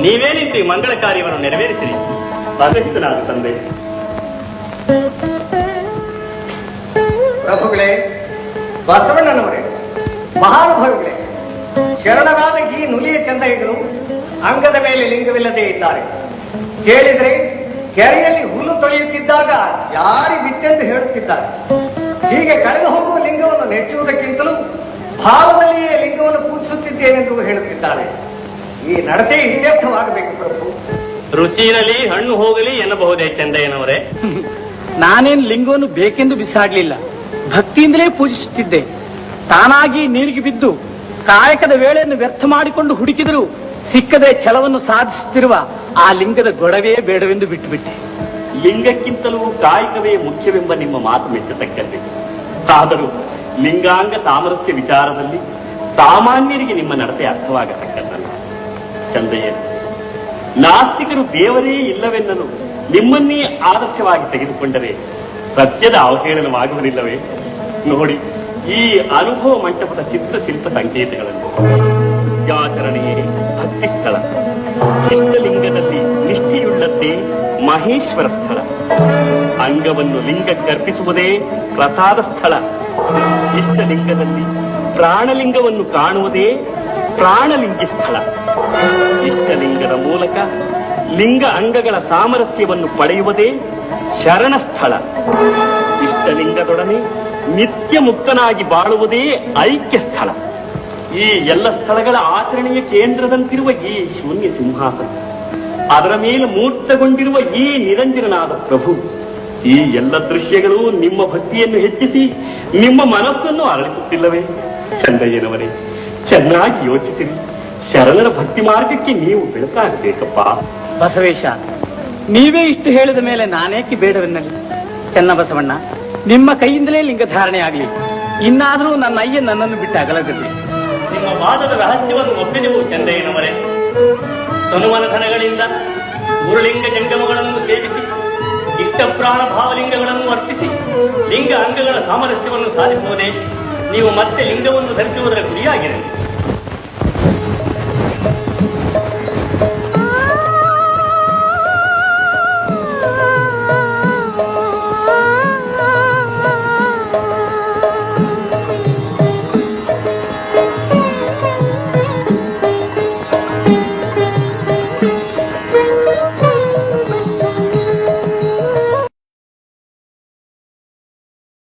ನೀವೇ ನಿಂತು ಈ ಮಂಗಳ ಕಾರ್ಯವನ್ನು ನೆರವೇರಿಸಿರಿ. ಪರಹಿತನಾದ ತಂದೆ. ಪ್ರಭುಗಳೇ, ಬಸವಣ್ಣನವರೇ, ಮಹಾನುಭಾವಿಗಳೇ, ಶರಣರಾದ ಈ ನುಲಿಯ ಚಂದಯ್ಯಗಳು ಅಂಗದ ಮೇಲೆ ಲಿಂಗವಿಲ್ಲದೆ ಇದ್ದಾರೆ. ಕೇಳಿದ್ರೆ ಕೆರೆಯಲ್ಲಿ ಹುಲ್ಲು ತೊಳೆಯುತ್ತಿದ್ದಾಗ ಯಾರಿ ಬಿತ್ತೆಂದು ಹೇಳುತ್ತಿದ್ದಾರೆ. ಹೀಗೆ ಕಳೆದು ಹೋಗುವ ಲಿಂಗವನ್ನು ನೆಚ್ಚುವುದಕ್ಕಿಂತಲೂ ಭಾವದಲ್ಲಿಯೇ ಲಿಂಗವನ್ನು ಪೂಜಿಸುತ್ತಿದ್ದೇನೆಂದು ಹೇಳುತ್ತಿದ್ದಾರೆ. ಈ ನಡತೆ ಇತ್ಯರ್ಥವಾಗಬೇಕು ಪ್ರಭು. ರುಚಿಯಿರಲಿ ಹಣ್ಣು ಹೋಗಲಿ ಎನ್ನಬಹುದೇ ಚಂದಯ್ಯನವರೇ? ನಾನೇನು ಲಿಂಗವನ್ನು ಬೇಕೆಂದು ಬಿಸಾಡಲಿಲ್ಲ, ಭಕ್ತಿಯಿಂದಲೇ ಪೂಜಿಸುತ್ತಿದ್ದೆ. ತಾನಾಗಿ ನೀರಿಗೆ ಬಿದ್ದು ಕಾಯಕದ ವೇಳೆಯನ್ನು ವ್ಯರ್ಥ ಮಾಡಿಕೊಂಡು ಹುಡುಕಿದರೂ ಸಿಕ್ಕದೆ ಛಲವನ್ನು ಸಾಧಿಸುತ್ತಿರುವ ಆ ಲಿಂಗದ ಗೊಡವೇ ಬೇಡವೆಂದು ಬಿಟ್ಟುಬಿಟ್ಟೆ. ಲಿಂಗಕ್ಕಿಂತಲೂ ಕಾಯಕವೇ ಮುಖ್ಯವೆಂಬ ನಿಮ್ಮ ಮಾತು ಮೆಚ್ಚತಕ್ಕದ್ದೇ. ಆದರೂ ಲಿಂಗಾಂಗ ಸಾಮರಸ್ಯ ವಿಚಾರದಲ್ಲಿ ಸಾಮಾನ್ಯರಿಗೆ ನಿಮ್ಮ ನಡತೆ ಅರ್ಥವಾಗತಕ್ಕದ್ದಲ್ಲ. ಚಂದಯ್ಯ, ನಾಸ್ತಿಕರು ದೇವರೇ ಇಲ್ಲವೆನ್ನಲು ನಿಮ್ಮನ್ನೇ ಆದರ್ಶವಾಗಿ ತೆಗೆದುಕೊಂಡರೆ ಸತ್ಯದ ಅವಹೇಳನವಾಗುವುದಿಲ್ಲವೇ? ನೋಡಿ ಈ ಅನುಭವ ಮಂಟಪದ ಚಿತ್ರಶಿಲ್ಪ ಸಂಕೇತಗಳನ್ನು. ಯಾಚರಣೆಯೇ ಭಕ್ತಿ ಸ್ಥಳ, ಇಷ್ಟಲಿಂಗದಲ್ಲಿ ನಿಷ್ಠೆಯುಳ್ಳದ್ದೇ ಮಹೇಶ್ವರ ಸ್ಥಳ, ಅಂಗವನ್ನು ಲಿಂಗಕ್ಕರ್ಪಿಸುವುದೇ ಪ್ರಸಾದ ಸ್ಥಳ, ಇಷ್ಟಲಿಂಗದಲ್ಲಿ ಪ್ರಾಣಲಿಂಗವನ್ನು ಕಾಣುವುದೇ ಪ್ರಾಣಲಿಂಗಿ ಸ್ಥಳ, ಇಷ್ಟಲಿಂಗದ ಮೂಲಕ ಲಿಂಗ ಅಂಗಗಳ ಸಾಮರಸ್ಯವನ್ನು ಪಡೆಯುವುದೇ ಶರಣ ಸ್ಥಳ, ಇಷ್ಟಲಿಂಗದೊಡನೆ ನಿತ್ಯ ಮುಕ್ತನಾಗಿ ಬಾಳುವುದೇ ಐಕ್ಯ ಸ್ಥಳ. ಈ ಎಲ್ಲ ಸ್ಥಳಗಳ ಆಚರಣೆಯ ಕೇಂದ್ರದಂತಿರುವ ಈ ಶೂನ್ಯ ಸಿಂಹಾಸನ, ಅದರ ಮೇಲೆ ಮೂರ್ತಗೊಂಡಿರುವ ಈ ನಿರಂಜನನಾದ ಪ್ರಭು, ಈ ಎಲ್ಲ ದೃಶ್ಯಗಳು ನಿಮ್ಮ ಭಕ್ತಿಯನ್ನು ಹೆಚ್ಚಿಸಿ ನಿಮ್ಮ ಮನಸ್ಸನ್ನು ಅರಳಿಸುತ್ತಿಲ್ಲವೇ? ಚಂದಯ್ಯನವರೇ, ಚೆನ್ನಾಗಿ ಯೋಚಿಸಿರಿ. ಶರಣರ ಭಕ್ತಿ ಮಾರ್ಗಕ್ಕೆ ನೀವು ಬೆಳಕಾಗಬೇಕಪ್ಪ. ಬಸವೇಶ, ನೀವೇ ಇಷ್ಟು ಹೇಳಿದ ಮೇಲೆ ನಾನೇಕೆ ಬೇಡವೆನ್ನಲಿ? ಚನ್ನಬಸವಣ್ಣ, ನಿಮ್ಮ ಕೈಯಿಂದಲೇ ಲಿಂಗಧಾರಣೆ ಆಗಲಿ. ಇನ್ನಾದರೂ ನನ್ನ ಅಯ್ಯ ನನ್ನನ್ನು ಬಿಟ್ಟು ಅಗಲದಿರಲಿ. ನಿಮ್ಮ ವಾದದ ರಹಸ್ಯವನ್ನು ಒಪ್ಪಿದೆವು ಚಂದಯ್ಯನವರೇ. ತನುಮನ ಧನಗಳಿಂದ ಗುರುಲಿಂಗ ಜಂಗಮಗಳನ್ನು ಸೇವಿಸಿ ಇಷ್ಟ ಪ್ರಾಣ ಭಾವಲಿಂಗಗಳನ್ನು ಅರ್ಪಿಸಿ ಲಿಂಗ ಅಂಗಗಳ ಸಾಮರಸ್ಯವನ್ನು ಸಾಧಿಸುವುದೇ ನೀವು ಮತ್ತೆ ಲಿಂಗವನ್ನು ಧರಿಸುವುದರ ಗುರಿಯಾಗಿದೆ.